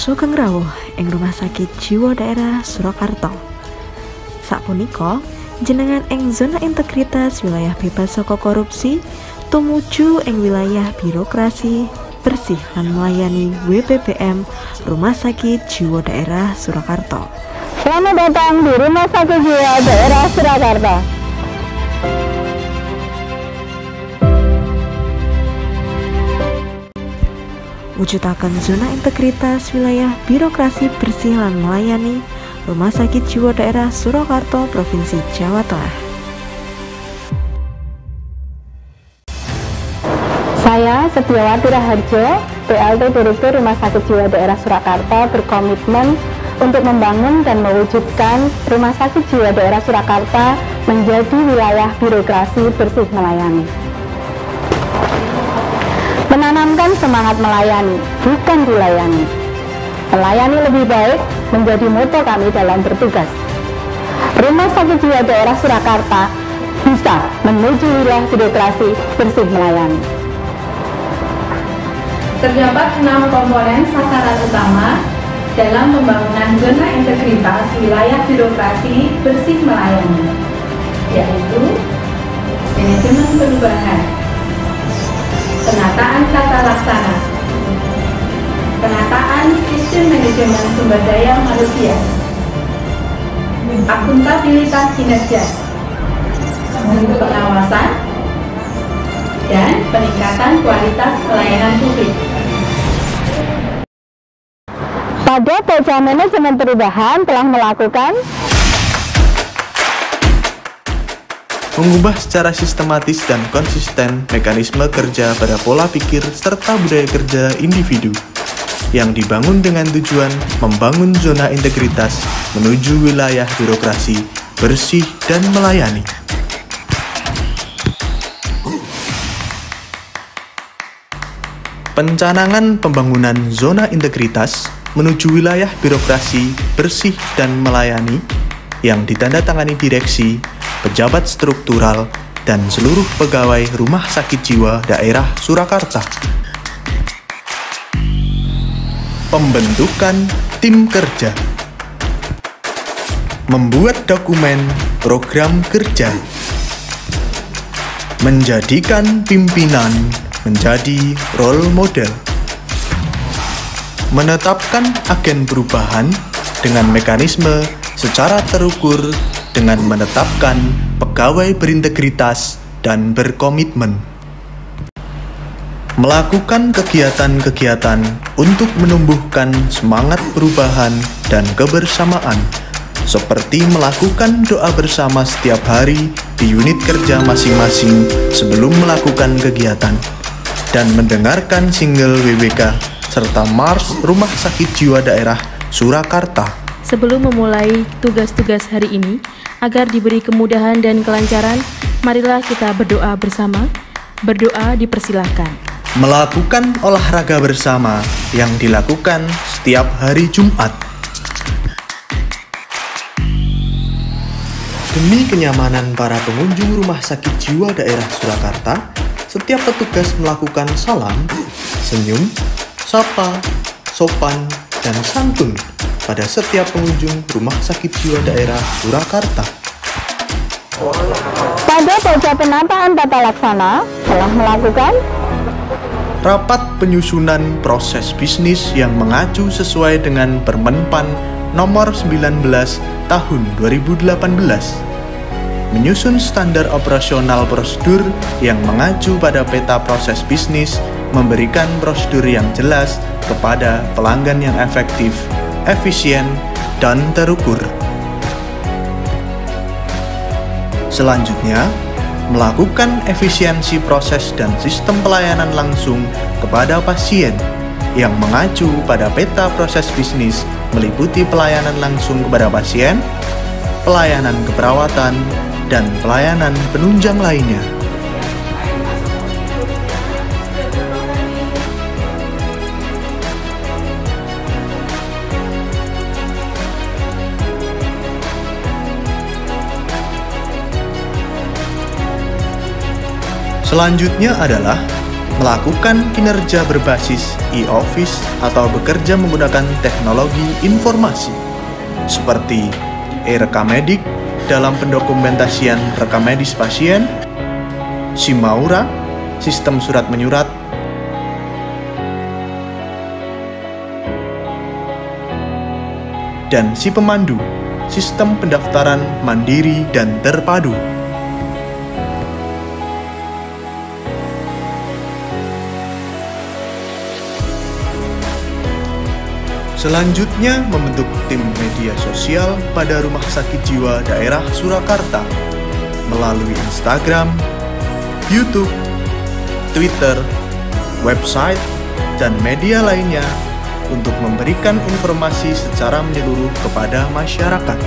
sugeng rawuh ing Rumah Sakit Jiwa Daerah Surakarta. Sapunika jenengan ing zona integritas wilayah bebas saka korupsi tumuju ing wilayah birokrasi bersih lan melayani WPBM Rumah Sakit Jiwa Daerah Surakarta. Selamat datang di Rumah Sakit Jiwa Daerah Surakarta. Wujudaken zona integritas wilayah birokrasi bersih lan melayani Rumah Sakit Jiwa Daerah Surakarta, Provinsi Jawa Tengah. Saya Setiawati Raharjo, PLT Direktur Rumah Sakit Jiwa Daerah Surakarta, berkomitmen untuk membangun dan mewujudkan Rumah Sakit Jiwa Daerah Surakarta menjadi wilayah birokrasi bersih melayani. Menanamkan semangat melayani, bukan dilayani. Melayani lebih baik menjadi moto kami dalam bertugas. Rumah Sakit Jiwa Daerah Surakarta bisa menuju wilayah birokrasi bersih melayani. Terdapat 6 komponen sasaran utama dalam pembangunan zona integritas wilayah birokrasi bersih melayani, yaitu manajemen perubahan, penataan tata laksana, penataan sistem manajemen sumber daya manusia, akuntabilitas kinerja, pengawasan, dan peningkatan kualitas pelayanan publik. Pada Pojok Manajemen Perubahan telah melakukan mengubah secara sistematis dan konsisten mekanisme kerja pada pola pikir serta budaya kerja individu yang dibangun dengan tujuan membangun zona integritas menuju wilayah birokrasi bersih dan melayani. Pencanangan pembangunan zona integritas menuju wilayah birokrasi bersih dan melayani yang ditandatangani direksi, pejabat struktural, dan seluruh pegawai Rumah Sakit Jiwa Daerah Surakarta. Pembentukan tim kerja, membuat dokumen program kerja, menjadikan pimpinan menjadi role model, menetapkan agen perubahan dengan mekanisme secara terukur dengan menetapkan pegawai berintegritas dan berkomitmen, melakukan kegiatan-kegiatan untuk menumbuhkan semangat perubahan dan kebersamaan, seperti melakukan doa bersama setiap hari di unit kerja masing-masing sebelum melakukan kegiatan, dan mendengarkan single WWK serta Mars Rumah Sakit Jiwa Daerah Surakarta. Sebelum memulai tugas-tugas hari ini, agar diberi kemudahan dan kelancaran, marilah kita berdoa bersama. Berdoa dipersilahkan. Melakukan olahraga bersama yang dilakukan setiap hari Jumat. Demi kenyamanan para pengunjung Rumah Sakit Jiwa Daerah Surakarta, setiap petugas melakukan salam, senyum, sapa, sopan, dan santun pada setiap pengunjung Rumah Sakit Jiwa Daerah Surakarta. pada Pojok Penataan Tata Laksana telah melakukan Rapat penyusunan proses bisnis yang mengacu sesuai dengan Permenpan Nomor 19 Tahun 2018. Menyusun standar operasional prosedur yang mengacu pada peta proses bisnis, memberikan prosedur yang jelas kepada pelanggan yang efektif, efisien, dan terukur. Selanjutnya, melakukan efisiensi proses dan sistem pelayanan langsung kepada pasien yang mengacu pada peta proses bisnis meliputi pelayanan langsung kepada pasien, pelayanan keperawatan, dan pelayanan penunjang lainnya. Selanjutnya adalah melakukan kinerja berbasis e-office atau bekerja menggunakan teknologi informasi seperti e-rekam medik dalam pendokumentasian rekam medis pasien, Simaura, sistem surat menyurat, dan Si Pemandu, sistem pendaftaran mandiri dan terpadu. Selanjutnya, membentuk tim media sosial pada Rumah Sakit Jiwa Daerah Surakarta melalui Instagram, YouTube, Twitter, website, dan media lainnya untuk memberikan informasi secara menyeluruh kepada masyarakat.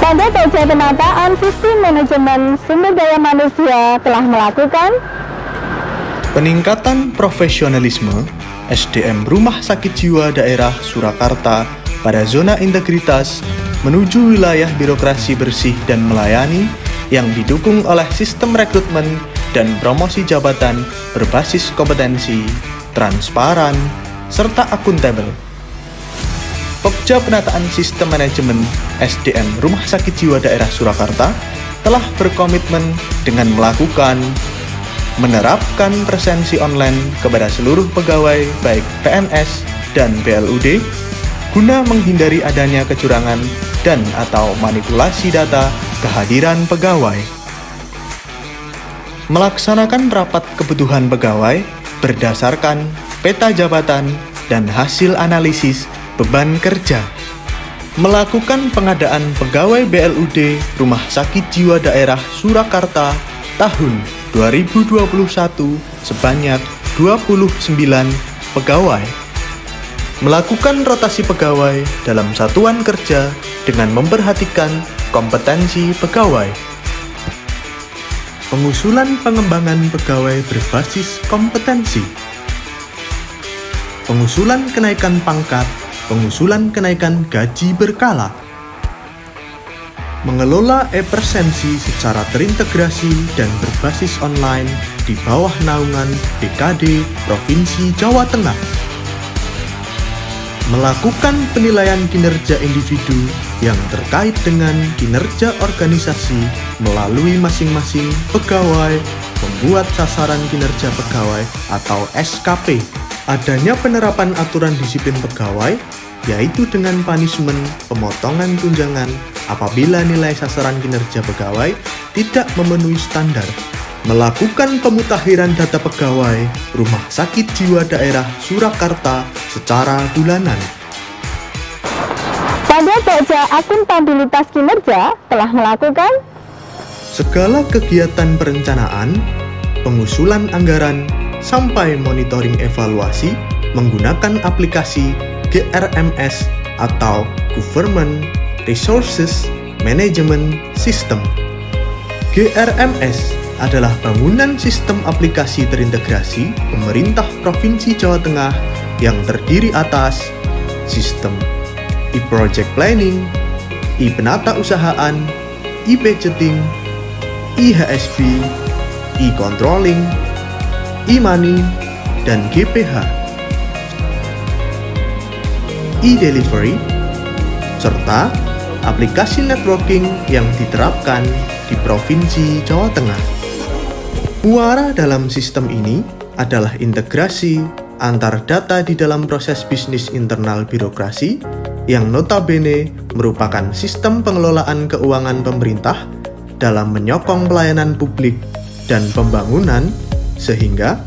Pada Pokja Penataan Sistem Manajemen Sumber Daya Manusia telah melakukan peningkatan profesionalisme SDM Rumah Sakit Jiwa Daerah Surakarta pada zona integritas menuju wilayah birokrasi bersih dan melayani yang didukung oleh sistem rekrutmen dan promosi jabatan berbasis kompetensi, transparan, serta akuntabel. Pokja Penataan Sistem Manajemen SDM Rumah Sakit Jiwa Daerah Surakarta telah berkomitmen dengan menerapkan presensi online kepada seluruh pegawai baik PNS dan BLUD guna menghindari adanya kecurangan dan atau manipulasi data kehadiran pegawai. Melaksanakan rapat kebutuhan pegawai berdasarkan peta jabatan dan hasil analisis beban kerja. Melakukan pengadaan pegawai BLUD Rumah Sakit Jiwa Daerah Surakarta tahun 2021 sebanyak 29 pegawai. Melakukan rotasi pegawai dalam satuan kerja dengan memperhatikan kompetensi pegawai. Pengusulan pengembangan pegawai berbasis kompetensi. Pengusulan kenaikan pangkat, pengusulan kenaikan gaji berkala. Mengelola e-presensi secara terintegrasi dan berbasis online di bawah naungan BKD Provinsi Jawa Tengah. Melakukan penilaian kinerja individu yang terkait dengan kinerja organisasi melalui masing-masing pegawai, membuat sasaran kinerja pegawai atau SKP. Adanya penerapan aturan disiplin pegawai, yaitu dengan punishment pemotongan tunjangan apabila nilai sasaran kinerja pegawai tidak memenuhi standar. Melakukan pemutakhiran data pegawai Rumah Sakit Jiwa Daerah Surakarta secara bulanan. Pada Pokja Akuntabilitas Kinerja telah melakukan segala kegiatan perencanaan, pengusulan anggaran, sampai monitoring evaluasi menggunakan aplikasi GRMS atau Government Resources Management System. GRMS adalah bangunan sistem aplikasi terintegrasi pemerintah Provinsi Jawa Tengah yang terdiri atas sistem e-project planning, e-penata usahaan, e-budgeting, e-HSB, e-controlling, e-money, dan GPH, e-delivery, serta aplikasi networking yang diterapkan di Provinsi Jawa Tengah. Muara dalam sistem ini adalah integrasi antar data di dalam proses bisnis internal birokrasi yang notabene merupakan sistem pengelolaan keuangan pemerintah dalam menyokong pelayanan publik dan pembangunan sehingga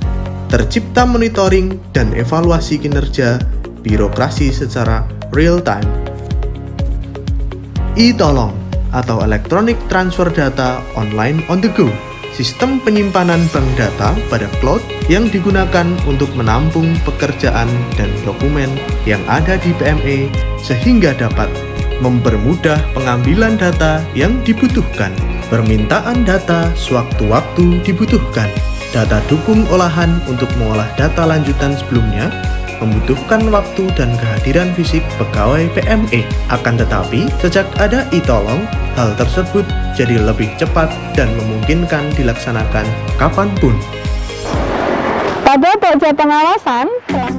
tercipta monitoring dan evaluasi kinerja birokrasi secara real time. E-Tolong atau Electronic Transfer Data Online on the Go, sistem penyimpanan bank data pada cloud yang digunakan untuk menampung pekerjaan dan dokumen yang ada di PME sehingga dapat mempermudah pengambilan data yang dibutuhkan. Permintaan data sewaktu-waktu dibutuhkan. Data dukung olahan untuk mengolah data lanjutan sebelumnya membutuhkan waktu dan kehadiran fisik pegawai PME. Akan tetapi, sejak ada e-Tolong, hal tersebut jadi lebih cepat dan memungkinkan dilaksanakan kapanpun. Pokja Pengawasan telah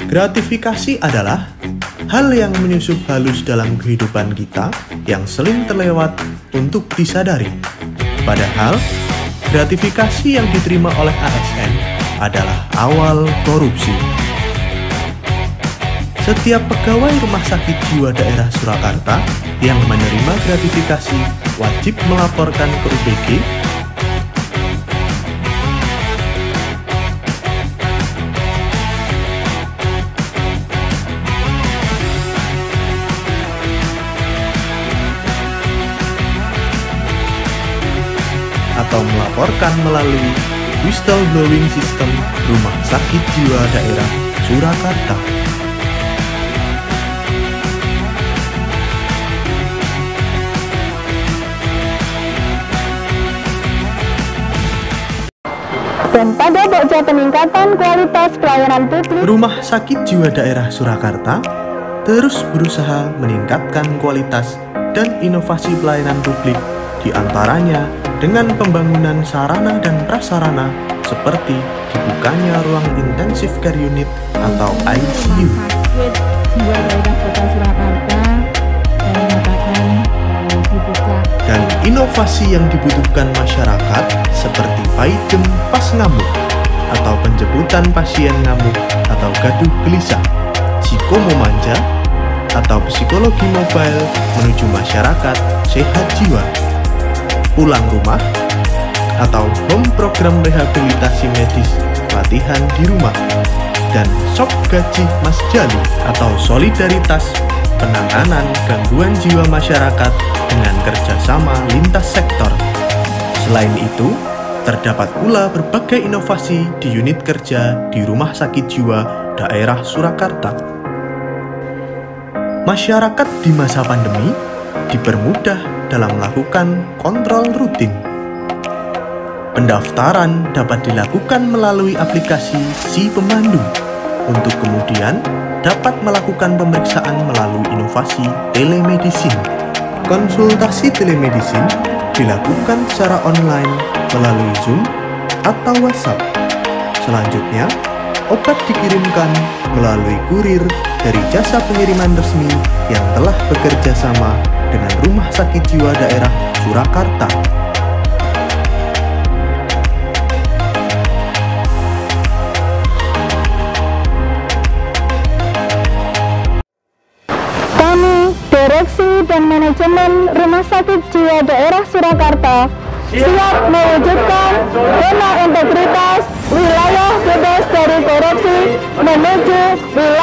Gratifikasi adalah hal yang menyusup halus dalam kehidupan kita yang sering terlewat untuk disadari. Padahal, gratifikasi yang diterima oleh ASN adalah awal korupsi. Setiap pegawai Rumah Sakit Jiwa Daerah Surakarta yang menerima gratifikasi wajib melaporkan ke UPG atau melaporkan melalui whistleblowing system Rumah Sakit Jiwa Daerah Surakarta. dan pada Pokja Peningkatan Kualitas Pelayanan Publik, Rumah Sakit Jiwa Daerah Surakarta terus berusaha meningkatkan kualitas dan inovasi pelayanan publik, diantaranya dengan pembangunan sarana dan prasarana seperti dibukanya ruang intensive care unit atau ICU. Sakit Jiwa Daerah Kota Surakarta dibuka. Dan inovasi yang dibutuhkan masyarakat seperti Paidem Pas Ngamuk atau penjemputan pasien ngamuk atau gaduh gelisah, Psikomomanja atau psikologi mobile menuju masyarakat sehat jiwa, pulang rumah atau home program rehabilitasi medis latihan di rumah, dan Sok Gaji Mas Jali atau solidaritas penanganan gangguan jiwa masyarakat dengan kerjasama lintas sektor. Selain itu, terdapat pula berbagai inovasi di unit kerja di Rumah Sakit Jiwa Daerah Surakarta. Masyarakat di masa pandemi dipermudah dalam melakukan kontrol rutin. Pendaftaran dapat dilakukan melalui aplikasi Si Pemandu, untuk kemudian dapat melakukan pemeriksaan melalui inovasi telemedicine. Konsultasi telemedicine dilakukan secara online melalui Zoom atau WhatsApp. Selanjutnya, obat dikirimkan melalui kurir dari jasa pengiriman resmi yang telah bekerja sama dengan Rumah Sakit Jiwa Daerah Surakarta. Direksi dan Manajemen Rumah Sakit Jiwa Daerah Surakarta siap mewujudkan zona integritas wilayah bebas dari korupsi menuju wilayah